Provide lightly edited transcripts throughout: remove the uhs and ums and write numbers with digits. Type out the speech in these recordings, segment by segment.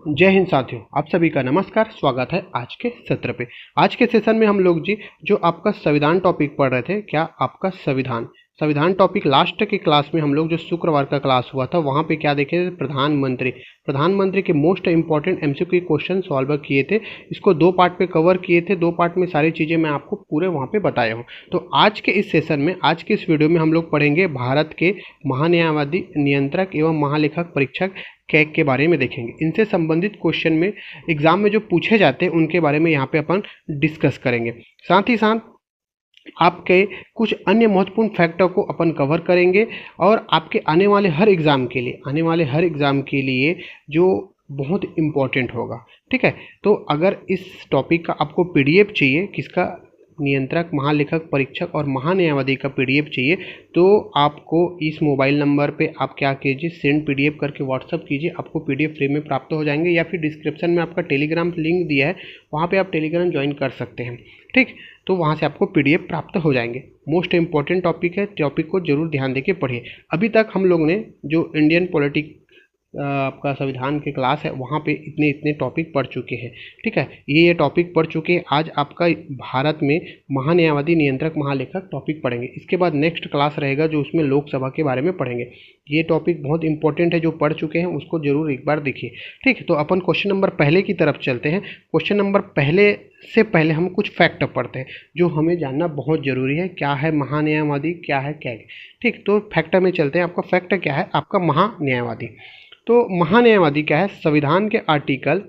जय हिंद साथियों, आप सभी का नमस्कार। स्वागत है आज के सत्र पे। आज के सेशन में हम लोग जी जो आपका संविधान टॉपिक पढ़ रहे थे, क्या आपका संविधान टॉपिक लास्ट के क्लास में हम लोग जो शुक्रवार का क्लास हुआ था वहाँ पे क्या देखे थे, प्रधानमंत्री के most important MCQ question solve किए थे। इसको दो पार्ट पे कवर किए थे, दो पार्ट में सारी चीज़ें मैं आपको पूरे वहाँ पे बताया हूँ। तो आज के इस सेशन में, आज के इस वीडियो में हम लोग पढ़ेंगे भारत के महान्यायवादी, नियंत्रक एवं महालेखक परीक्षक कैग के बारे में देखेंगे। इनसे संबंधित क्वेश्चन में एग्जाम में जो पूछे जाते हैं उनके बारे में यहाँ पे अपन डिस्कस करेंगे। साथ ही साथ आपके कुछ अन्य महत्वपूर्ण फैक्टर को अपन कवर करेंगे और आपके आने वाले हर एग्ज़ाम के लिए जो बहुत इम्पोर्टेंट होगा। ठीक है, तो अगर इस टॉपिक का आपको पीडीएफ चाहिए, किसका, नियंत्रक, महालेखक परीक्षक और महान्यायवादी का पीडीएफ चाहिए, तो आपको इस मोबाइल नंबर पे आप क्या कीजिए, सेंड पीडीएफ करके व्हाट्सअप कीजिए, आपको पीडीएफ फ्री में प्राप्त हो जाएंगे। या फिर डिस्क्रिप्शन में आपका टेलीग्राम लिंक दिया है, वहाँ पे आप टेलीग्राम ज्वाइन कर सकते हैं। ठीक, तो वहाँ से आपको पीडीएफ प्राप्त हो जाएंगे। मोस्ट इंपॉर्टेंट टॉपिक है, टॉपिक को जरूर ध्यान देके पढ़िए। अभी तक हम लोग ने जो इंडियन पॉलिटिक्स आपका संविधान के क्लास है वहाँ पे इतने टॉपिक पढ़ चुके हैं। ठीक है, ये टॉपिक पढ़ चुके हैं। आज आपका भारत में महान्यायवादी, नियंत्रक, महालेखक टॉपिक पढ़ेंगे। इसके बाद नेक्स्ट क्लास रहेगा जो उसमें लोकसभा के बारे में पढ़ेंगे। ये टॉपिक बहुत इंपॉर्टेंट है, जो पढ़ चुके हैं उसको जरूर एक बार देखिए। ठीक है, तो अपन क्वेश्चन नंबर पहले की तरफ चलते हैं। क्वेश्चन नंबर पहले से पहले हम कुछ फैक्ट पढ़ते हैं जो हमें जानना बहुत जरूरी है। क्या है महान्यायवादी, क्या है कैग। ठीक, तो फैक्ट में चलते हैं। आपका फैक्ट क्या है, आपका महान्यायवादी। तो महान्यायवादी क्या है, संविधान के आर्टिकल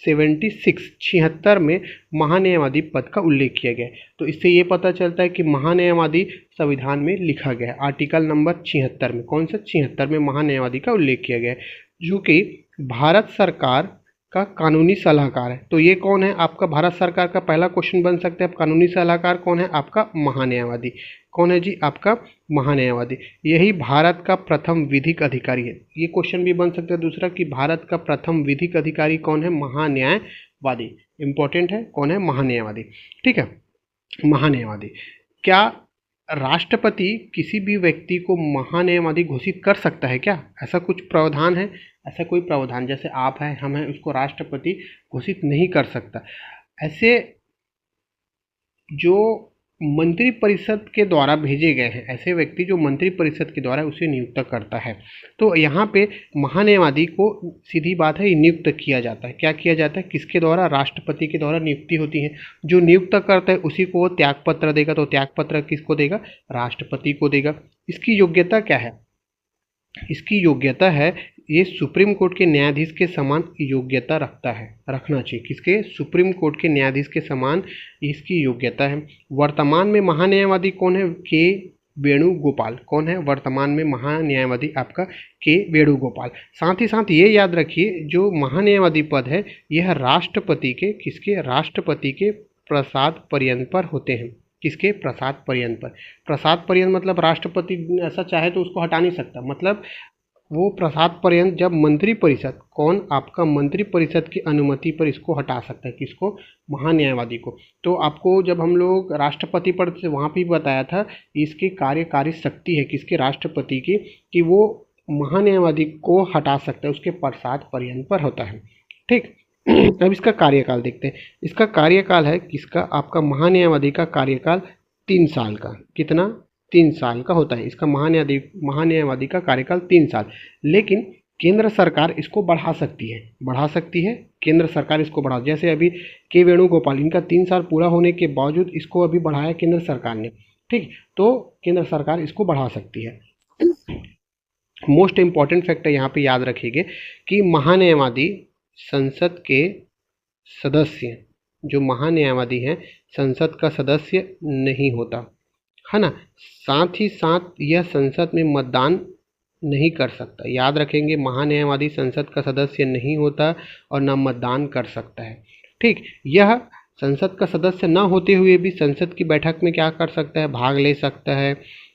76 में महान्यायवादी पद का उल्लेख किया गया है। तो इससे ये पता चलता है कि महान्यायवादी संविधान में लिखा गया है। आर्टिकल नंबर 76 में, कौन सा, 76 में महान्यायवादी का उल्लेख किया गया है, जो कि भारत सरकार का कानूनी सलाहकार है। तो ये कौन है, आपका भारत सरकार का पहला क्वेश्चन बन सकता है। कानूनी सलाहकार कौन है, आपका महान्यायवादी। कौन है जी, आपका महान्यायवादी। यही भारत का प्रथम विधिक अधिकारी है। ये क्वेश्चन भी बन सकता है दूसरा कि भारत का प्रथम विधिक अधिकारी कौन है, महान्यायवादी। इंपॉर्टेंट है, कौन है, महान्यायवादी। ठीक है, महान्यायवादी। क्या राष्ट्रपति किसी भी व्यक्ति को महान्यायवादी घोषित कर सकता है क्या, ऐसा कुछ प्रावधान है? ऐसा कोई प्रावधान, जैसे आप हैं, हम हैं, उसको राष्ट्रपति घोषित नहीं कर सकता। ऐसे जो मंत्रिपरिषद के द्वारा भेजे गए हैं, ऐसे व्यक्ति जो मंत्रिपरिषद के द्वारा उसे नियुक्त करता है। तो यहाँ पे महान्यायवादी को सीधी बात है, नियुक्त किया जाता है। क्या किया जाता है, किसके द्वारा, राष्ट्रपति के द्वारा नियुक्ति होती है। जो नियुक्त करता है उसी को वो त्यागपत्र देगा। तो त्यागपत्र किसको देगा, राष्ट्रपति को देगा। इसकी योग्यता क्या है, इसकी योग्यता है, ये सुप्रीम कोर्ट के न्यायाधीश के समान योग्यता रखना चाहिए। किसके, सुप्रीम कोर्ट के न्यायाधीश के समान इसकी योग्यता है। वर्तमान में महान्यायवादी कौन है, के वेणुगोपाल। कौन है वर्तमान में महान्यायवादी, आपका के वेणुगोपाल। साथ ही साथ ये याद रखिए, जो महान्यायवादी पद है यह राष्ट्रपति के, किसके, राष्ट्रपति के प्रसाद पर्यंत पर होते हैं। किसके, प्रसाद पर्यंत पर। प्रसाद पर्यंत मतलब राष्ट्रपति ऐसा चाहे तो उसको हटा नहीं सकता, मतलब वो प्रसाद पर्यंत जब मंत्रिपरिषद, कौन, आपका मंत्रिपरिषद की अनुमति पर इसको हटा सकता है। किसको, महान्यायवादी को। तो आपको जब हम लोग राष्ट्रपति पद से वहाँ भी बताया था, इसकी कार्यकारी शक्ति है किसके, राष्ट्रपति की, कि वो महान्यायवादी को हटा सकता है, उसके प्रसाद पर्यंत पर होता है। ठीक, अब इसका कार्यकाल देखते हैं। इसका कार्यकाल है किसका, आपका महान्यायवादी का कार्यकाल 3 साल का। कितना, 3 साल का होता है इसका महान्यायवादी का कार्यकाल 3 साल। लेकिन केंद्र सरकार इसको बढ़ा सकती है केंद्र सरकार इसको बढ़ा, जैसे अभी के वेणुगोपाल, इनका 3 साल पूरा होने के बावजूद इसको अभी बढ़ाया केंद्र सरकार ने। ठीक, तो केंद्र सरकार इसको बढ़ा सकती है। मोस्ट इंपॉर्टेंट फैक्टर यहाँ पे याद रखिएगा कि महान्यायवादी संसद के सदस्य, जो महान्यायवादी हैं, संसद का सदस्य नहीं होता है ना। साथ ही साथ यह संसद में मतदान नहीं कर सकता। याद रखेंगे, महान्यायवादी संसद का सदस्य नहीं होता और न मतदान कर सकता है। ठीक, यह संसद का सदस्य न होते हुए भी संसद की बैठक में क्या कर सकता है, भाग ले सकता है।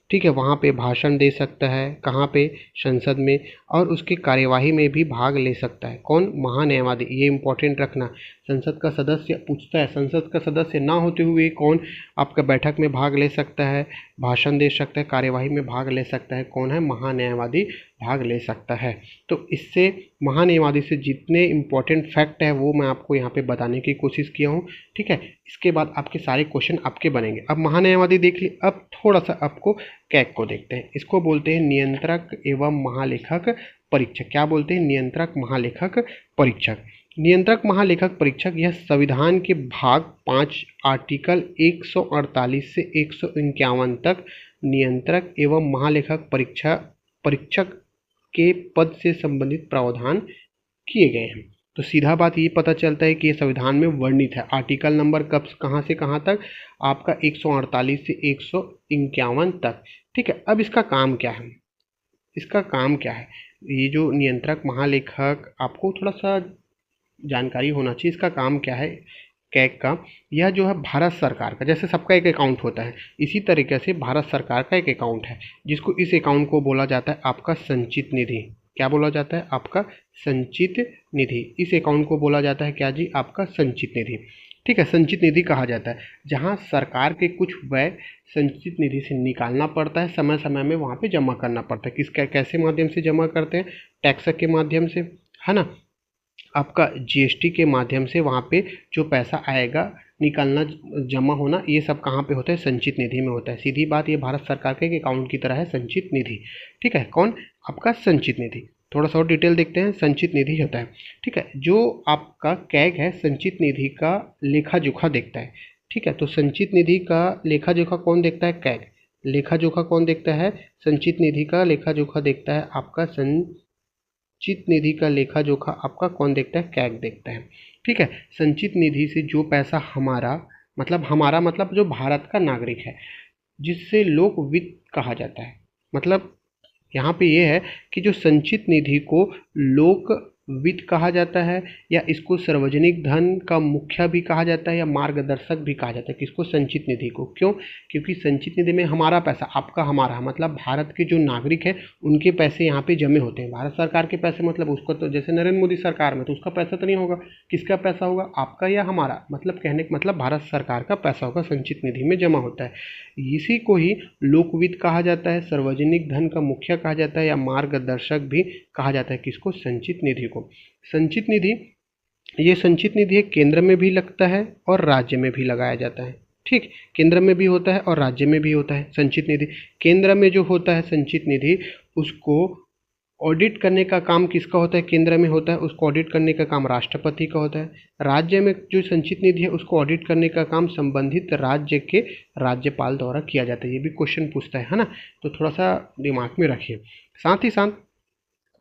ठीक है, वहाँ पे भाषण दे सकता है, कहाँ पे, संसद में, और उसकी कार्यवाही में भी भाग ले सकता है। कौन, महान्यायवादी। ये इंपॉर्टेंट रखना, संसद का सदस्य पूछता है, संसद का सदस्य ना होते हुए कौन आपका बैठक में भाग ले सकता है, भाषण दे सकता है, कार्यवाही में भाग ले सकता है। कौन है, महान्यायवादी भाग ले सकता है। तो इससे महान्यायवादी से जितने इम्पोर्टेंट फैक्ट है वो मैं आपको यहाँ पे बताने की कोशिश किया हूँ, ठीक है। इसके बाद आपके सारे क्वेश्चन आपके बनेंगे। अब महान्यायवादी देख लिए, अब थोड़ा सा आपको कैग को देखते हैं। इसको बोलते हैं नियंत्रक एवं महालेखक परीक्षक। क्या बोलते हैं? नियंत्रक महालेखक परीक्षक। नियंत्रक महालेखक परीक्षक यह संविधान के भाग 5 आर्टिकल 148 से 151 तक नियंत्रक एवं महालेखक परीक्षक के पद से संबंधित प्रावधान किए गए हैं। तो सीधा बात ये पता चलता है कि ये संविधान में वर्णित है। आर्टिकल नंबर कब कहाँ से कहाँ तक? आपका 148 से 151 तक, ठीक है। अब इसका काम क्या है? इसका काम क्या है? ये जो नियंत्रक महालेखक, आपको थोड़ा सा जानकारी होना चाहिए इसका काम क्या है कैग का। यह जो है भारत सरकार का, जैसे सबका एक अकाउंट होता है, इसी तरीके से भारत सरकार का एक अकाउंट है, जिसको इस अकाउंट को बोला जाता है आपका संचित निधि। क्या बोला जाता है? आपका संचित निधि। इस अकाउंट को बोला जाता है क्या जी? आपका संचित निधि, ठीक है। संचित निधि कहा जाता है जहां सरकार के कुछ व्यय संचित निधि से निकालना पड़ता है, समय समय में वहां पे जमा करना पड़ता है। किसका कैसे माध्यम से जमा करते हैं? टैक्स के माध्यम से, है ना। आपका जीएसटी के माध्यम से वहाँ पे जो पैसा आएगा, निकालना, जमा होना, ये सब कहाँ पे होता है? संचित निधि में होता है। सीधी बात, ये भारत सरकार के एक अकाउंट की तरह है संचित निधि, ठीक है। कौन? आपका संचित निधि। थोड़ा सा और डिटेल देखते हैं। संचित निधि होता है, ठीक है, जो आपका कैग है संचित निधि का लेखा जोखा देखता है, ठीक है। तो संचित निधि का लेखा जोखा कौन देखता है? कैग। लेखा जोखा कौन देखता है? संचित निधि का लेखा जोखा देखता है आपका संचित निधि का लेखा जोखा आपका कौन देखता है? कैग देखता है, ठीक है। संचित निधि से जो पैसा हमारा मतलब जो भारत का नागरिक है, जिससे लोक वित्त कहा जाता है, मतलब यहाँ पे ये है कि जो संचित निधि को लोक वित्त कहा जाता है, या इसको सार्वजनिक धन का मुखिया भी कहा जाता है, या मार्गदर्शक भी कहा जाता है। किसको? संचित निधि को। क्यों? क्योंकि संचित निधि में हमारा पैसा, आपका हमारा, मतलब भारत के जो नागरिक हैं उनके पैसे यहाँ पे जमे होते हैं। भारत सरकार के पैसे मतलब उसको तो, जैसे नरेंद्र मोदी सरकार में, तो उसका पैसा तो नहीं होगा। किसका पैसा होगा? आपका या हमारा, मतलब कहने का मतलब भारत सरकार का पैसा होगा, संचित निधि में जमा होता है। इसी को ही लोक वित्त कहा जाता है, सार्वजनिक धन का मुखिया कहा जाता है, या मार्गदर्शक भी कहा जाता है। किसको? संचित निधि को। संचित निधि, ये संचित निधि केंद्र में भी लगता है और राज्य में भी लगाया जाता है, ठीक। केंद्र में भी होता है और राज्य में भी होता है संचित निधि। केंद्र में जो होता है संचित निधि, उसको ऑडिट करने का काम किसका होता है? केंद्र में होता है, उसको ऑडिट करने का काम राष्ट्रपति का होता है। राज्य में जो संचित निधि है उसको ऑडिट करने का काम संबंधित राज्य के राज्यपाल द्वारा किया जाता है। ये भी क्वेश्चन पूछता है ना, तो थोड़ा सा दिमाग में रखिए। साथ ही साथ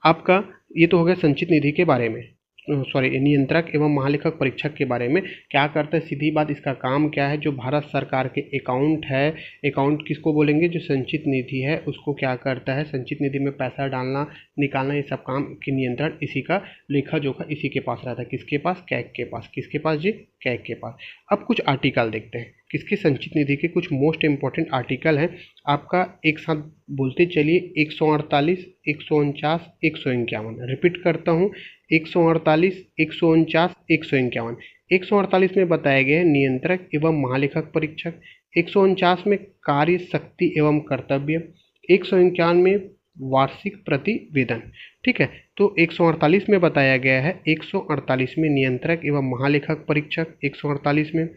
आपका ये तो हो गया संचित निधि के बारे में, सॉरी, नियंत्रक एवं महालेखक परीक्षक के बारे में। क्या करता है? सीधी बात, इसका काम क्या है? जो भारत सरकार के अकाउंट है, अकाउंट किसको बोलेंगे? जो संचित निधि है उसको क्या करता है? संचित निधि में पैसा डालना, निकालना, ये सब काम की नियंत्रण इसी का लेखा जोखा इसी के पास रहता है। किसके पास? कैग के पास। किसके पास जी? कैग के पास। अब कुछ आर्टिकल देखते हैं किसके? संचित निधि के कुछ मोस्ट इंपॉर्टेंट आर्टिकल हैं, आपका एक साथ बोलते चलिए। 148, 149, 151। रिपीट करता हूँ, 148, 149, 151। 148 में बताया गया है नियंत्रक एवं महालेखक परीक्षक। 149 में कार्य, शक्ति एवं कर्तव्य। 151 में वार्षिक प्रतिवेदन, ठीक है। तो 148 में बताया गया है, 148 में नियंत्रक एवं महालेखक परीक्षक, 148 में,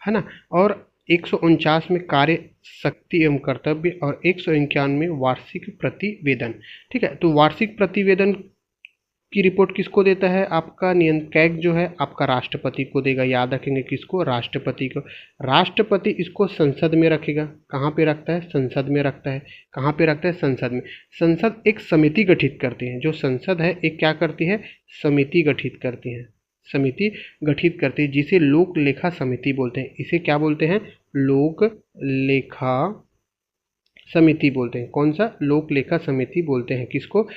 है ना। और 149 में कार्य, शक्ति एवं कर्तव्य, और 151 में वार्षिक प्रतिवेदन, ठीक है। तो वार्षिक प्रतिवेदन की रिपोर्ट किसको देता है? आपका कैग जो है आपका राष्ट्रपति को देगा। याद रखेंगे किसको? राष्ट्रपति को। राष्ट्रपति इसको संसद में रखेगा। कहाँ पे रखता है? संसद में रखता है। कहाँ पे रखता है? संसद में। संसद एक समिति गठित करती है। जो संसद है एक क्या करती है? समिति गठित करती है। समिति गठित करती है जिसे लोक लेखा समिति बोलते हैं। इसे क्या बोलते हैं? लोक लेखा समिति बोलते हैं। कौन सा? लोक लेखा समिति बोलते हैं किसको?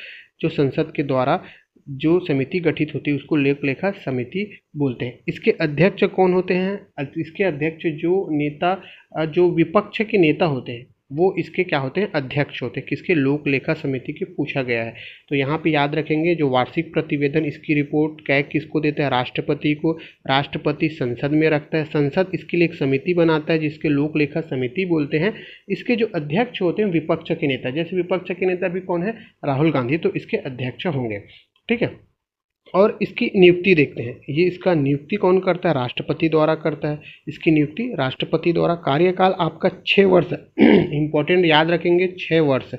जो संसद के द्वारा जो समिति गठित होती है उसको लोक लेखा समिति बोलते हैं। इसके अध्यक्ष कौन होते हैं? इसके अध्यक्ष जो नेता, जो विपक्ष के नेता होते हैं, वो इसके क्या होते हैं, अध्यक्ष होते हैं। किसके, लोक लेखा समिति के पूछा गया है। तो यहाँ पे याद रखेंगे जो वार्षिक प्रतिवेदन, इसकी रिपोर्ट कैग किसको देता है, राष्ट्रपति को। राष्ट्रपति संसद में रखता है, संसद इसके लिए एक समिति बनाता है जिसके लोक लेखा समिति बोलते हैं। इसके जो अध्यक्ष होते हैं विपक्ष के नेता, जैसे विपक्ष के नेता भी कौन है, राहुल गांधी, तो इसके अध्यक्ष होंगे। ठीक है, और इसकी नियुक्ति देखते हैं। ये इसका नियुक्ति कौन करता है, राष्ट्रपति द्वारा करता है। इसकी नियुक्ति राष्ट्रपति द्वारा। कार्यकाल आपका 6 वर्ष इंपॉर्टेंट याद रखेंगे, 6 वर्ष,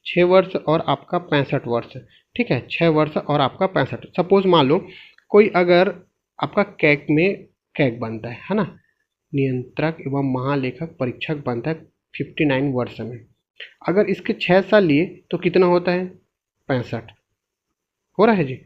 6 वर्ष और आपका 65 वर्ष। ठीक है, 6 वर्ष और आपका 65। सपोज मान लो कोई अगर आपका कैग बनता है ना, नियंत्रक एवं महालेखक परीक्षक बनता है 59 वर्ष में। अगर इसके 6 साल लिए तो कितना होता है, 65 हो रहा है जी,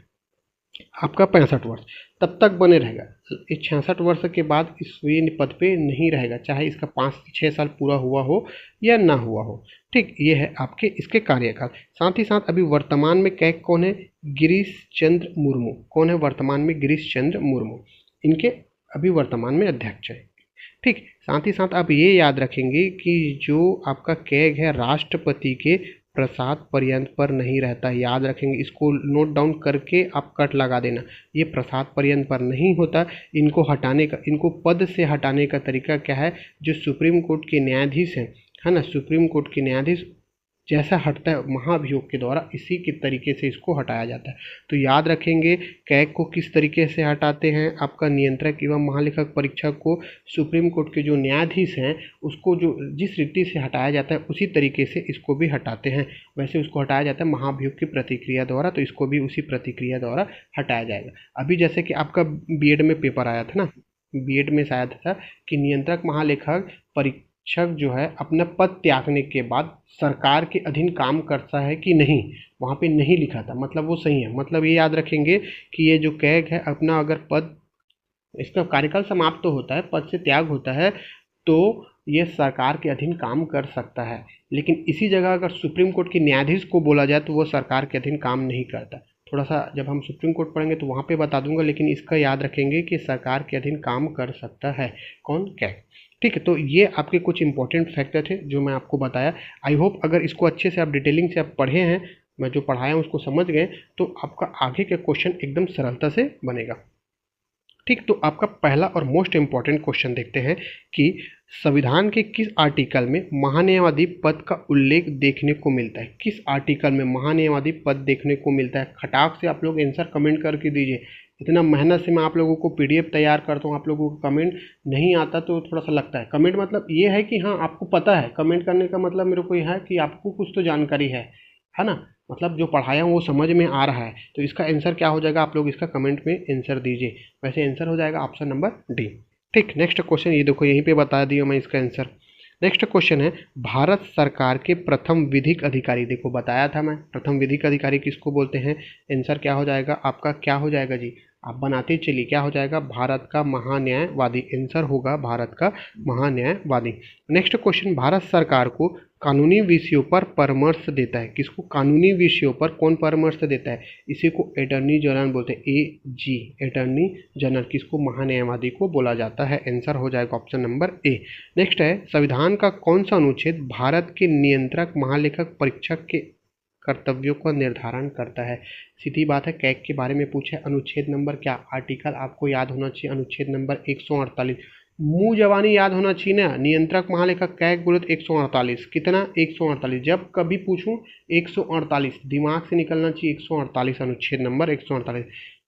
आपका 65 वर्ष तब तक बने रहेगा। इस 66 वर्ष के बाद इस पद पे नहीं रहेगा, चाहे इसका 5-6 साल पूरा हुआ हो या ना हुआ हो। ठीक, ये है आपके इसके कार्यकाल। साथ ही साथ अभी वर्तमान में कैग कौन है, गिरीश चंद्र मुर्मू। कौन है वर्तमान में, गिरीश चंद्र मुर्मू, इनके अभी वर्तमान में अध्यक्ष है। ठीक, साथ ही साथ आप ये याद रखेंगे कि जो आपका कैग है राष्ट्रपति के प्रसाद पर्यंत पर नहीं रहता। याद रखेंगे, इसको नोट डाउन करके आप कट लगा देना। ये प्रसाद पर्यंत पर नहीं होता। इनको हटाने का, इनको पद से हटाने का तरीका क्या है, जो सुप्रीम कोर्ट के न्यायाधीश हैं, है ना, सुप्रीम कोर्ट के न्यायाधीश जैसा हटता है महाभियोग के द्वारा, इसी के तरीके से इसको हटाया जाता है। तो याद रखेंगे कैग को किस तरीके से हटाते हैं, आपका नियंत्रक एवं महालेखक परीक्षक को सुप्रीम कोर्ट के जो न्यायाधीश हैं उसको जो जिस रीति से हटाया जाता है उसी तरीके से इसको भी हटाते हैं। वैसे उसको हटाया जाता है महाभियोग की प्रतिक्रिया द्वारा, तो इसको भी उसी प्रतिक्रिया द्वारा हटाया जाएगा। अभी जैसे कि आपका बीएड में पेपर आया था ना, बीएड में शायद था कि नियंत्रक महालेखक परीक्षक जो है अपना पद त्यागने के बाद सरकार के अधीन काम करता है कि नहीं, वहाँ पे नहीं लिखा था, मतलब वो सही है। मतलब ये याद रखेंगे कि ये जो कैग है अपना अगर पद, इसका कार्यकाल समाप्त तो होता है, पद से त्याग होता है, तो ये सरकार के अधीन काम कर सकता है। लेकिन इसी जगह अगर सुप्रीम कोर्ट के न्यायाधीश को बोला जाए तो वो सरकार के अधीन काम नहीं करता। थोड़ा सा जब हम सुप्रीम कोर्ट पढ़ेंगे तो वहाँ पे बता दूंगा, लेकिन इसका याद रखेंगे कि सरकार के अधीन काम कर सकता है कौन, कैग। ठीक है, तो ये आपके कुछ इंपॉर्टेंट फैक्टर थे जो मैं आपको बताया। आई होप अगर इसको अच्छे से आप डिटेलिंग से आप पढ़े हैं, मैं जो पढ़ाया हूँ उसको समझ गए, तो आपका आगे के क्वेश्चन एकदम सरलता से बनेगा। ठीक, तो आपका पहला और मोस्ट इम्पॉर्टेंट क्वेश्चन देखते हैं कि संविधान के किस आर्टिकल में महान्यायवादी पद का उल्लेख देखने को मिलता है। किस आर्टिकल में महान्यायवादी पद देखने को मिलता है, खटाक से आप लोग आंसर कमेंट करके दीजिए। इतना मेहनत से मैं आप लोगों को पीडीएफ तैयार करता हूँ, आप लोगों को कमेंट नहीं आता तो थोड़ा सा लगता है। कमेंट मतलब ये है कि हाँ आपको पता है, कमेंट करने का मतलब मेरे को यह है कि आपको कुछ तो जानकारी है ना, मतलब जो पढ़ाया हूँ वो समझ में आ रहा है। तो इसका आंसर क्या हो जाएगा, आप लोग इसका कमेंट में आंसर दीजिए। वैसे आंसर हो जाएगा ऑप्शन नंबर डी। ठीक, नेक्स्ट क्वेश्चन ये देखो, यहीं पे बता दिया मैं इसका आंसर। नेक्स्ट क्वेश्चन है भारत सरकार के प्रथम विधिक अधिकारी। देखो बताया था मैं, प्रथम विधिक अधिकारी किसको बोलते हैं। आंसर क्या हो जाएगा आपका, क्या हो जाएगा जी, आप बनाते चलिए, क्या हो जाएगा, भारत का महान्यायवादी। आंसर होगा भारत का महान्यायवादी। नेक्स्ट क्वेश्चन, भारत सरकार को कानूनी विषयों पर परामर्श देता है। किसको, कानूनी विषयों पर कौन परामर्श देता है, इसी को अटॉर्नी जनरल बोलते हैं, एजी, अटॉर्नी जनरल। किसको, महान्यायवादी को बोला जाता है। आंसर हो जाएगा ऑप्शन नंबर ए। नेक्स्ट है, संविधान का कौन सा अनुच्छेद भारत के नियंत्रक महालेखक परीक्षक के कर्तव्यों का निर्धारण करता है। सीधी बात है, कैग के बारे में पूछे, अनुच्छेद नंबर क्या, आर्टिकल आपको याद होना चाहिए, अनुच्छेद नंबर 148। मुंह जवानी याद होना चाहिए ना, नियंत्रक महालेखक कैग बोले तो 148, कितना 148, जब कभी पूछूं 148, दिमाग से निकलना चाहिए 148, अनुच्छेद नंबर 148।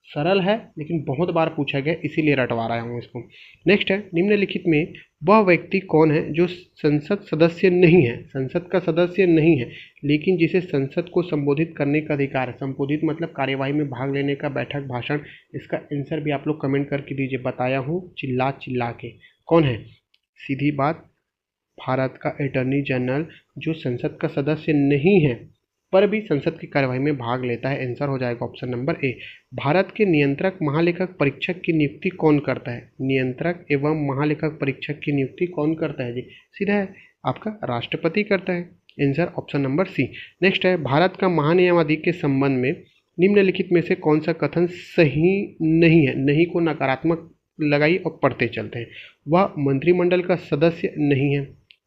सरल है लेकिन बहुत बार पूछा गया इसीलिए रटवा रहा हूँ इसको। नेक्स्ट है, निम्नलिखित में वह व्यक्ति कौन है जो संसद सदस्य नहीं है, संसद का सदस्य नहीं है लेकिन जिसे संसद को संबोधित करने का अधिकार है। संबोधित मतलब कार्यवाही में भाग लेने का, बैठक, भाषण। इसका आंसर भी आप लोग कमेंट करके दीजिए, बताया हूँ चिल्ला चिल्ला के। कौन है, सीधी बात, भारत का अटॉर्नी जनरल जो संसद का सदस्य नहीं है पर भी संसद की कार्यवाही में भाग लेता है। आंसर हो जाएगा ऑप्शन नंबर ए। भारत के नियंत्रक महालेखक परीक्षक की नियुक्ति कौन करता है, नियंत्रक एवं महालेखक परीक्षक की नियुक्ति कौन करता है जी, सीधा है आपका राष्ट्रपति करता है। Answer option number C. Next है, भारत का महान्यायवादी के संबंध में निम्नलिखित में से कौन सा कथन सही नहीं है। नहीं को नकारात्मक लगाई और पढ़ते चलते हैं। वह मंत्रिमंडल का सदस्य नहीं है,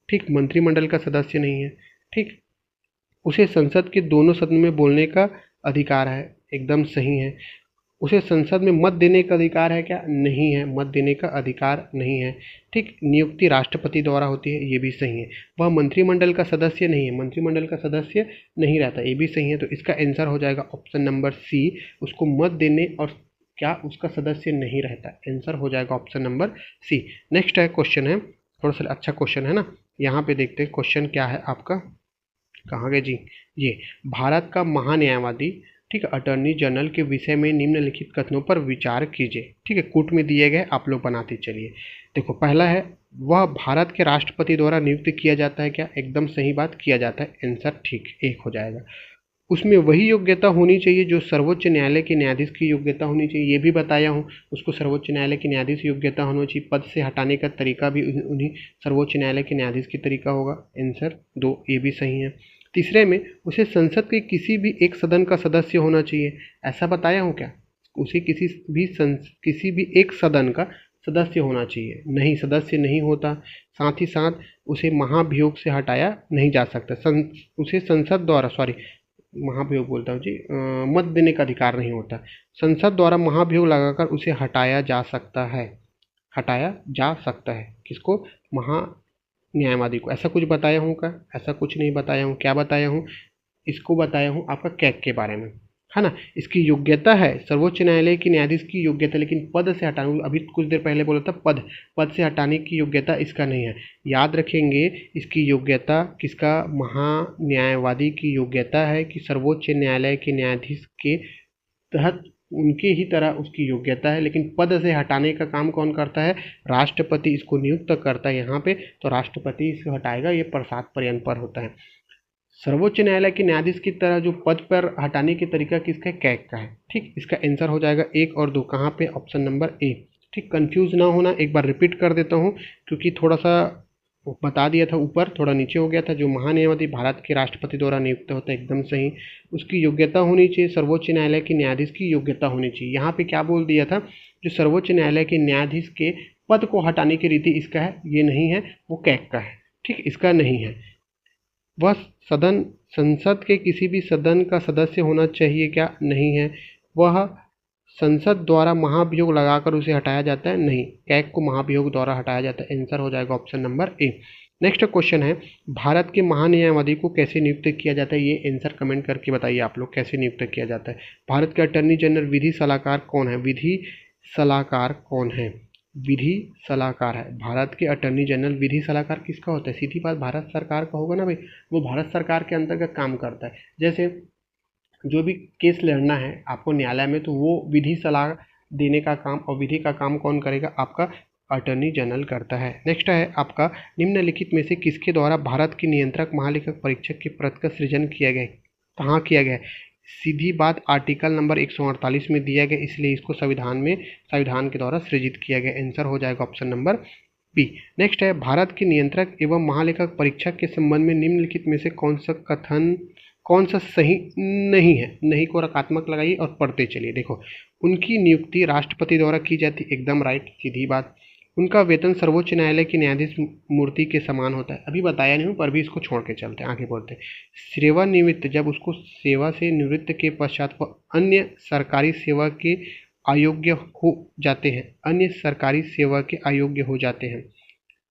ठीक, मंत्रिमंडल का सदस्य नहीं है। ठीक, उसे संसद के दोनों सदन में बोलने का अधिकार है, एकदम सही है। उसे संसद में मत देने का अधिकार है क्या? नहीं है, मत देने का अधिकार नहीं है। ठीक, नियुक्ति राष्ट्रपति द्वारा होती है, ये भी सही है। वह मंत्रिमंडल का सदस्य नहीं है, मंत्रिमंडल का सदस्य नहीं रहता, ये भी सही है। तो इसका आंसर हो जाएगा ऑप्शन नंबर सी, उसको मत देने और क्या उसका सदस्य नहीं रहता, आंसर हो जाएगा ऑप्शन नंबर सी। नेक्स्ट है क्वेश्चन है, थोड़ा सा अच्छा क्वेश्चन है ना, यहाँ पे देखते हैं क्वेश्चन क्या है आपका। कहाँ गए जी, ये भारत का महान्यायवादी, ठीक है, अटॉर्नी जनरल के विषय में निम्नलिखित कथनों पर विचार कीजिए। ठीक है, कूट में दिए गए, आप लोग बनाते चलिए। देखो, पहला है, वह भारत के राष्ट्रपति द्वारा नियुक्त किया जाता है क्या? एकदम सही बात, किया जाता है, आंसर ठीक, एक हो जाएगा। उसमें वही योग्यता होनी चाहिए जो सर्वोच्च न्यायालय के न्यायाधीश की योग्यता होनी चाहिए, ये भी बताया हूँ। उसको सर्वोच्च न्यायालय के न्यायाधीश योग्यता होनी चाहिए। पद से हटाने का तरीका भी उन्हीं सर्वोच्च न्यायालय के न्यायाधीश की तरीका होगा, आंसर 2, ये भी सही है। तीसरे में, उसे संसद के किसी भी एक सदन का सदस्य होना चाहिए, ऐसा बताया हूँ क्या? उसे किसी भी एक सदन का सदस्य होना चाहिए, नहीं, सदस्य नहीं होता। साथ ही साथ उसे महाभियोग से हटाया नहीं जा सकता, उसे संसद द्वारा, सॉरी, महाभियोग बोलता हूँ जी, मत देने का अधिकार नहीं होता। संसद द्वारा महाभियोग लगाकर उसे हटाया जा सकता है, हटाया जा सकता है। किसको? महा न्यायवादी को। ऐसा कुछ बताया हूँ क्या? ऐसा कुछ नहीं बताया हूँ। क्या बताया हूँ? इसको बताया हूँ आपका कैग के बारे में, है ना। इसकी योग्यता है सर्वोच्च न्यायालय की न्यायाधीश की योग्यता, लेकिन पद से हटाने, अभी कुछ देर पहले बोला था पद से हटाने की योग्यता इसका नहीं है। याद रखेंगे, इसकी योग्यता किसका? महान्यायवादी की योग्यता है कि सर्वोच्च न्यायालय के न्यायाधीश के तहत उनके ही तरह उसकी योग्यता है, लेकिन पद से हटाने का काम कौन करता है? राष्ट्रपति इसको नियुक्त करता है यहाँ पे, तो राष्ट्रपति इसको हटाएगा, ये प्रसाद पर्यंत पर होता है। सर्वोच्च न्यायालय के न्यायाधीश की तरह जो पद पर हटाने की तरीका किसका है? कैग का है। ठीक, इसका आंसर हो जाएगा 1 और 2, कहाँ पे? Option number A. ठीक, कंफ्यूज ना होना, एक बार रिपीट कर देता हूँ क्योंकि थोड़ा सा बता दिया था ऊपर, थोड़ा नीचे हो गया था। जो महान्यायवादी भारत के राष्ट्रपति द्वारा नियुक्त होता है, एकदम सही। उसकी योग्यता होनी चाहिए, सर्वोच्च न्यायालय के न्यायाधीश की योग्यता होनी चाहिए। यहाँ पे क्या बोल दिया था? जो सर्वोच्च न्यायालय के न्यायाधीश के पद को हटाने की रीति इसका है, ये नहीं है, वो कैग का है। ठीक, इसका नहीं है। वह संसद के किसी भी सदन का सदस्य होना चाहिए क्या? नहीं है। वह संसद द्वारा महाभियोग लगाकर उसे हटाया जाता है? नहीं, कैग को महाभियोग द्वारा हटाया जाता है, आंसर हो जाएगा option number A. Next question है, भारत के महान्यायवादी को कैसे नियुक्त किया जाता है? ये आंसर कमेंट करके बताइए आप लोग, कैसे नियुक्त किया जाता है। भारत के अटॉर्नी जनरल विधि सलाहकार कौन है? विधि सलाहकार कौन है? विधि सलाहकार है भारत के अटॉर्नी जनरल। विधि सलाहकार किसका होता है? सीधी बात, भारत सरकार का होगा ना भाई, वो भारत सरकार के अंतर्गत काम करता है। जैसे जो भी केस लड़ना है आपको न्यायालय में, तो वो विधि सलाह देने का काम, और विधि का काम कौन करेगा? आपका अटॉर्नी जनरल करता है। नेक्स्ट है आपका, निम्नलिखित में से किसके द्वारा भारत के नियंत्रक महालेखक परीक्षक के पद का सृजन किया गया? कहाँ किया गया? सीधी बात, आर्टिकल नंबर 148 में दिया गया, इसलिए इसको संविधान के द्वारा सृजित किया गया, आंसर हो जाएगा ऑप्शन नंबर बी। नेक्स्ट है, भारत के नियंत्रक एवं महालेखक परीक्षक के संबंध में निम्नलिखित में से कौन सा सही नहीं है? नहीं को रकात्मक लगाइए और पढ़ते चलिए। देखो, उनकी नियुक्ति राष्ट्रपति द्वारा की जाती, एकदम राइट, सीधी बात। उनका वेतन सर्वोच्च न्यायालय की न्यायाधीश मूर्ति के समान होता है, अभी बताया नहीं हूँ पर भी इसको छोड़ के चलते हैं, आगे बढ़ते हैं। सेवानिवृत्त, जब उसको सेवा से निवृत्त के पश्चात वह अन्य सरकारी सेवा के अयोग्य हो जाते हैं, अन्य सरकारी सेवा के अयोग्य हो जाते हैं।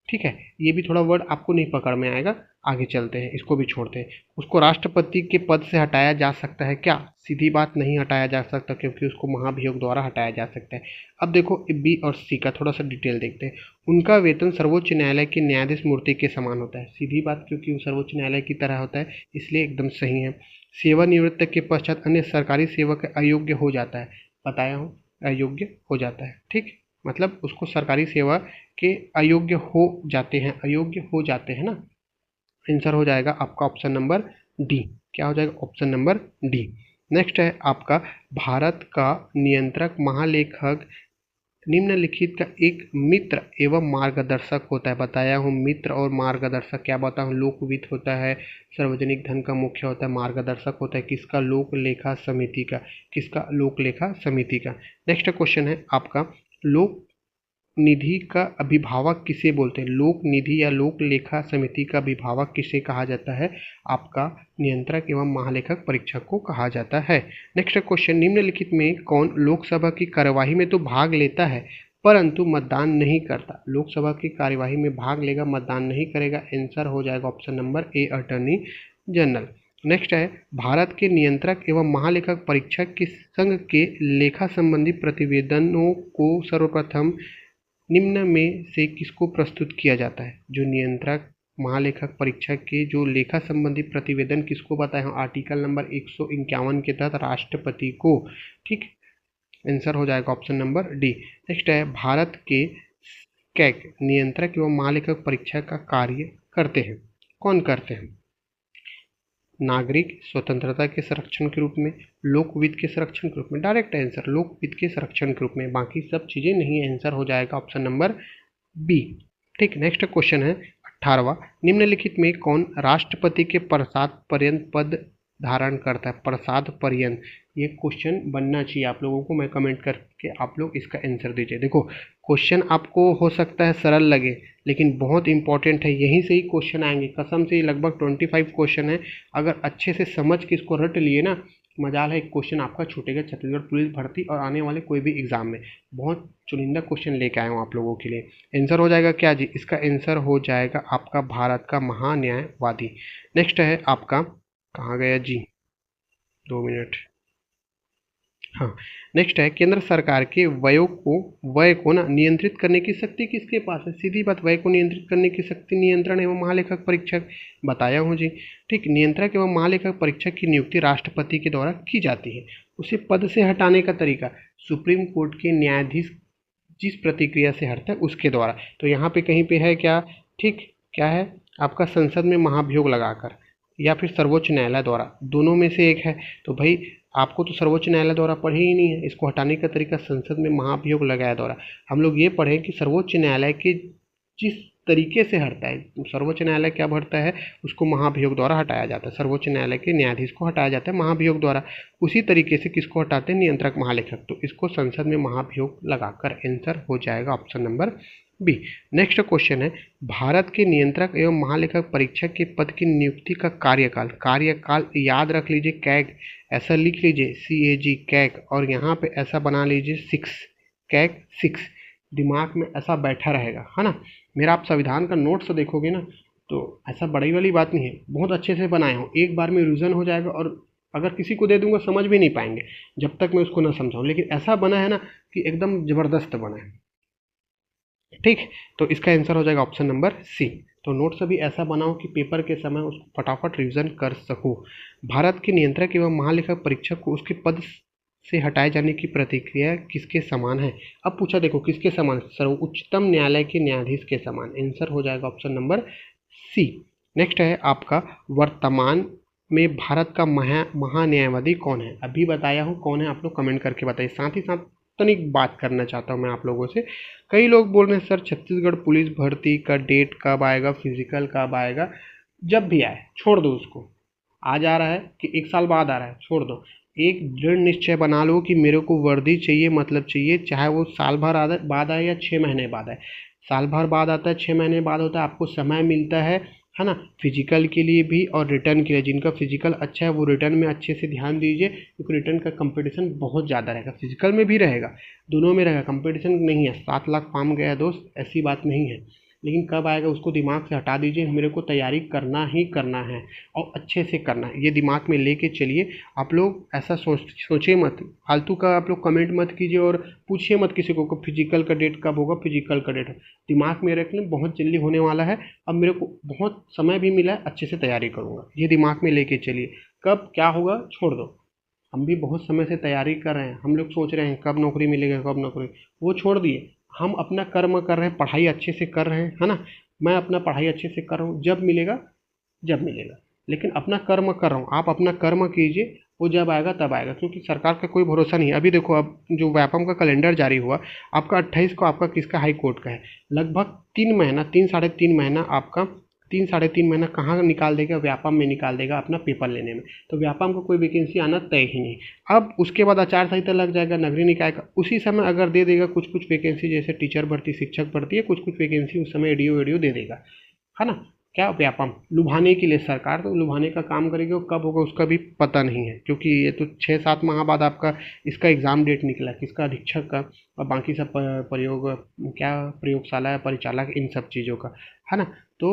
ठीक है, ये भी थोड़ा वर्ड आपको नहीं पकड़ में आएगा, आगे चलते हैं, इसको भी छोड़ते हैं। उसको राष्ट्रपति के पद से हटाया जा सकता है क्या? सीधी बात, नहीं हटाया जा सकता, क्योंकि उसको महाभियोग द्वारा हटाया जा सकता है। अब देखो बी और सी का थोड़ा सा डिटेल देखते हैं। उनका वेतन सर्वोच्च न्यायालय की न्यायाधीश मूर्ति के समान होता है, सीधी बात, क्योंकि वो सर्वोच्च न्यायालय की तरह होता है, इसलिए एकदम सही है। सेवानिवृत्त के पश्चात अन्य सरकारी सेवा के अयोग्य हो जाता है, बताया हूँ, अयोग्य हो जाता है। ठीक, मतलब उसको सरकारी सेवा के अयोग्य हो जाते हैं, अयोग्य हो जाते हैं ना, आंसर हो जाएगा आपका ऑप्शन नंबर डी। क्या हो जाएगा? Option number D. नेक्स्ट है आपका, भारत का नियंत्रक महालेखक निम्नलिखित का एक मित्र एवं मार्गदर्शक होता है, बताया हूँ, मित्र और मार्गदर्शक क्या बताया हूँ, लोकवित्त होता है, सार्वजनिक धन का मुख्य होता है, मार्गदर्शक होता है किसका? लोक लेखा समिति का, किसका? लोक लेखा समिति का। नेक्स्ट क्वेश्चन है आपका, लोक निधि का अभिभावक किसे बोलते हैं? लोक निधि या लोक लेखा समिति का अभिभावक किसे कहा जाता है? आपका नियंत्रक एवं महालेखक परीक्षक को कहा जाता है। नेक्स्ट क्वेश्चन, निम्नलिखित में कौन लोकसभा की कार्यवाही में तो भाग लेता है परंतु मतदान नहीं करता? लोकसभा की कार्यवाही में भाग लेगा, मतदान नहीं करेगा। आंसर हो जाएगा option number A, attorney general. Next है, भारत के नियंत्रक एवं महालेखक परीक्षक के संघ के लेखा संबंधी प्रतिवेदनों को सर्वप्रथम निम्न में से किसको प्रस्तुत किया जाता है? जो नियंत्रक महालेखक परीक्षक के जो लेखा संबंधी प्रतिवेदन किसको बताए हैं? आर्टिकल नंबर 151 के तहत राष्ट्रपति को। ठीक, आंसर हो जाएगा ऑप्शन नंबर डी। नेक्स्ट है, भारत के कैग नियंत्रक एवं महालेखक परीक्षक का कार्य करते हैं। कौन करते हैं? नागरिक स्वतंत्रता के संरक्षण के रूप में, लोकविद के संरक्षण के रूप में। डायरेक्ट आंसर लोकविद के संरक्षण के रूप में, बाकी सब चीजें नहीं। आंसर हो जाएगा ऑप्शन नंबर बी। ठीक, नेक्स्ट क्वेश्चन है 18वां, निम्नलिखित में कौन राष्ट्रपति के प्रसाद पर्यंत पद धारण करता है? प्रसाद पर्यंत, ये क्वेश्चन बनना चाहिए आप लोगों को। मैं कमेंट करके आप लोग इसका आंसर दीजिए। देखो, क्वेश्चन आपको हो सकता है सरल लगे लेकिन बहुत इंपॉर्टेंट है, यहीं से ही क्वेश्चन आएंगे कसम से। लगभग 25 क्वेश्चन है, अगर अच्छे से समझ के इसको रट लिए ना, मजाल है, एक क्वेश्चन आपका छूटेगा छत्तीसगढ़ पुलिस भर्ती और आने वाले कोई भी एग्जाम में। बहुत चुनिंदा क्वेश्चन लेके आया हूँ आप लोगों के लिए। आंसर हो जाएगा क्या जी? इसका आंसर हो जाएगा आपका भारत का महान्यायवादी। नेक्स्ट है आपका, कहाँ गया जी, 2 मिनट। हाँ, नेक्स्ट है, केंद्र सरकार के व्यय को ना नियंत्रित करने की शक्ति किसके पास है? सीधी बात, व्यय को नियंत्रित करने की शक्ति नियंत्रण एवं महालेखक परीक्षक, बताया हूँ जी। ठीक, नियंत्रक एवं महालेखक परीक्षक की नियुक्ति राष्ट्रपति के द्वारा की जाती है। उसे पद से हटाने का तरीका, सुप्रीम कोर्ट के न्यायाधीश जिस प्रतिक्रिया से हटता है उसके द्वारा। तो यहाँ पे कहीं पे है क्या? ठीक, क्या है आपका? संसद में महाभियोग लगाकर या फिर सर्वोच्च न्यायालय द्वारा, दोनों में से एक है। तो भाई आपको तो सर्वोच्च न्यायालय द्वारा पढ़े ही नहीं है। इसको हटाने का तरीका संसद में महाभियोग लगाया द्वारा। हम लोग ये पढ़े कि सर्वोच्च न्यायालय के जिस तरीके से हटता है, सर्वोच्च न्यायालय क्या भरता है, उसको महाभियोग द्वारा हटाया जाता है। सर्वोच्च न्यायालय के न्यायाधीश को हटाया जाता है महाभियोग द्वारा। उसी तरीके से किसको हटाते हैं? नियंत्रक महालेखक। तो इसको संसद में महाभियोग लगाकर। आंसर हो जाएगा option number B. Next question है, भारत के नियंत्रक एवं महालेखक परीक्षक के पद की नियुक्ति का कार्यकाल याद रख लीजिए, कैग ऐसा लिख लीजिए, CAG कैग, और यहाँ पे ऐसा बना लीजिए 6 कैग 6, दिमाग में ऐसा बैठा रहेगा, है ना। मेरा आप संविधान का नोट्स देखोगे ना तो ऐसा बड़ी वाली बात नहीं है, बहुत अच्छे से बनाया हूँ। एक बार में रिविजन हो जाएगा और अगर किसी को दे दूंगा समझ भी नहीं पाएंगे जब तक मैं उसको ना समझाऊं। लेकिन ऐसा बना है ना कि एकदम ज़बरदस्त बना है। ठीक, तो इसका आंसर हो जाएगा ऑप्शन नंबर सी। तो नोट्स अभी ऐसा बनाओ कि पेपर के समय उसको फटाफट रिवीजन कर सको। भारत के नियंत्रक एवं महालेखक परीक्षक को उसके पद से हटाए जाने की प्रतिक्रिया किसके समान है? अब पूछा देखो किसके समान? सर्वोच्चतम न्यायालय के न्यायाधीश के समान। आंसर हो जाएगा ऑप्शन नंबर सी। नेक्स्ट है आपका, वर्तमान में भारत का महान्यायवादी कौन है? अभी बताया हूँ कौन है, आप लोग कमेंट करके बताइए। साथ ही साथ तनिक बात करना चाहता हूँ मैं आप लोगों से। कई लोग बोल रहे हैं सर छत्तीसगढ़ पुलिस भर्ती का डेट कब आएगा, फिजिकल कब आएगा? जब भी आए, छोड़ दो उसको। आज आ रहा है कि 1 साल बाद आ रहा है, छोड़ दो। एक दृढ़ निश्चय बना लो कि मेरे को वर्दी चाहिए, मतलब चाहिए, चाहे वो साल भर बाद आए या 6 महीने बाद आए। साल भर बाद आता है, 6 महीने बाद होता है, आपको समय मिलता है ना, फिजिकल के लिए भी और रिटर्न के लिए। जिनका फिजिकल अच्छा है वो रिटर्न में अच्छे से ध्यान दीजिए, क्योंकि रिटर्न का कंपटीशन बहुत ज़्यादा रहेगा। फिजिकल में भी रहेगा, दोनों में रहेगा, कंपटीशन नहीं है। 7 लाख फॉर्म गया दोस्त, ऐसी बात नहीं है। लेकिन कब आएगा उसको दिमाग से हटा दीजिए। मेरे को तैयारी करना ही करना है और अच्छे से करना है, ये दिमाग में लेके चलिए। आप लोग ऐसा सोचिए मत, फालतू का आप लोग कमेंट मत कीजिए और पूछिए मत किसी को फिजिकल का डेट कब होगा, फिजिकल का डेट। दिमाग में रख लें, बहुत जल्दी होने वाला है। अब मेरे को बहुत समय भी मिला है, अच्छे से तैयारी करूँगा, ये दिमाग में लेके चलिए। कब क्या होगा छोड़ दो, हम भी बहुत समय से तैयारी कर रहे हैं। हम लोग सोच रहे हैं कब नौकरी मिलेगा, कब नौकरी, वो छोड़ दिए। हम अपना कर्म कर रहे हैं, पढ़ाई अच्छे से कर रहे हैं, है ना। मैं अपना पढ़ाई अच्छे से कर रहा हूँ, जब मिलेगा जब मिलेगा, लेकिन अपना कर्म कर रहा हूँ। आप अपना कर्म कीजिए, वो जब आएगा तब आएगा, क्योंकि सरकार का कोई भरोसा नहीं है। अभी देखो, अब जो व्यापम का कैलेंडर जारी हुआ आपका 28 को, आपका किसका, हाई कोर्ट का है। लगभग 3 महीना, 3 साढ़े 3 महीना आपका 3 साढ़े 3 महीना कहाँ निकाल देगा, व्यापम में निकाल देगा अपना पेपर लेने में। तो व्यापम को कोई वैकेंसी आना तय ही नहीं। अब उसके बाद आचार संहिता लग जाएगा नगरीय निकाय का, उसी समय अगर दे देगा कुछ कुछ वैकेंसी, जैसे टीचर भर्ती, शिक्षक भर्ती है, कुछ कुछ वैकेंसी उस समय एडीओ दे देगा, है ना। क्या व्यापम लुभाने के लिए सरकार तो लुभाने का काम करेगी, वो कब होगा उसका भी पता नहीं है, क्योंकि ये तो 6-7 माह बाद आपका इसका एग्ज़ाम डेट निकला, किसका, अधीक्षक का, और बाकी सब प्रयोग, क्या प्रयोगशाला, परिचालक, इन सब चीज़ों का, है ना। तो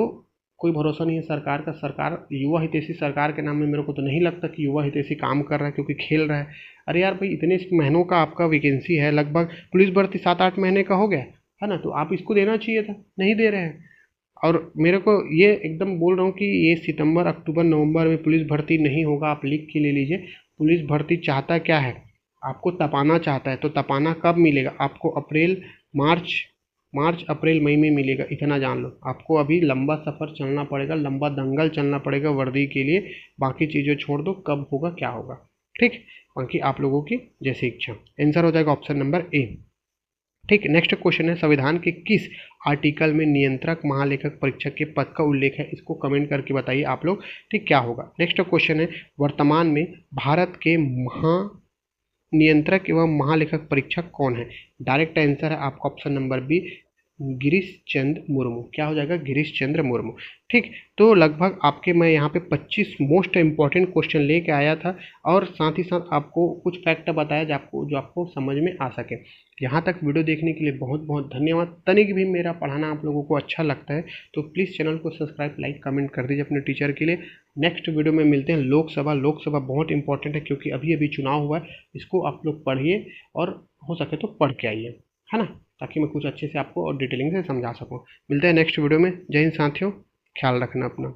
कोई भरोसा नहीं है सरकार का। सरकार युवा हितैषी सरकार के नाम में मेरे को तो नहीं लगता कि युवा हितैषी काम कर रहा है, क्योंकि खेल रहा है। अरे यार भाई, इतने महीनों का आपका वैकेंसी है, लगभग पुलिस भर्ती 7-8 महीने का हो गया, है ना, तो आप इसको देना चाहिए था, नहीं दे रहे हैं। और मेरे को ये एकदम बोल रहा हूँ कि ये सितंबर, अक्टूबर, नवंबर में पुलिस भर्ती नहीं होगा, आप लिख के ले लीजिए। पुलिस भर्ती चाहता क्या है, आपको तपाना चाहता है। तो तपाना कब मिलेगा आपको, अप्रैल, मार्च अप्रैल मई में मिलेगा, इतना जान लो। आपको अभी लंबा सफ़र चलना पड़ेगा, लंबा दंगल चलना पड़ेगा वर्दी के लिए। बाकी चीज़ें छोड़ दो, कब होगा क्या होगा, ठीक। बाकी आप लोगों की जैसी इच्छा। आंसर हो जाएगा ऑप्शन नंबर ए, ठीक। नेक्स्ट क्वेश्चन है, संविधान के किस आर्टिकल में नियंत्रक महालेखक परीक्षक के पद का उल्लेख है। इसको कमेंट करके बताइए आप लोग, ठीक, क्या होगा। नेक्स्ट क्वेश्चन है, वर्तमान में भारत के नियंत्रक एवं महालेखक परीक्षक कौन है। डायरेक्ट आंसर है आपका option number B, Girish Chandra Murmu. क्या हो जाएगा, गिरीश चंद्र मुर्मू, ठीक। तो लगभग आपके मैं यहाँ पे 25 मोस्ट इंपॉर्टेंट क्वेश्चन लेके आया था, और साथ ही साथ आपको कुछ फैक्ट बताया जो आपको समझ में आ सके। यहाँ तक वीडियो देखने के लिए बहुत बहुत धन्यवाद। तनिक भी मेरा पढ़ाना आप लोगों को अच्छा लगता है तो प्लीज़ चैनल को सब्सक्राइब, लाइक, कमेंट कर दीजिए अपने टीचर के लिए। नेक्स्ट वीडियो में मिलते हैं। लोकसभा बहुत इंपॉर्टेंट है, क्योंकि अभी अभी चुनाव हुआ है, इसको आप लोग पढ़िए और हो सके तो पढ़ के आइए, है ना, ताकि मैं कुछ अच्छे से आपको और डिटेलिंग से समझा सकूं। मिलते हैं नेक्स्ट वीडियो में। जय हिंद साथियों, ख्याल रखना अपना।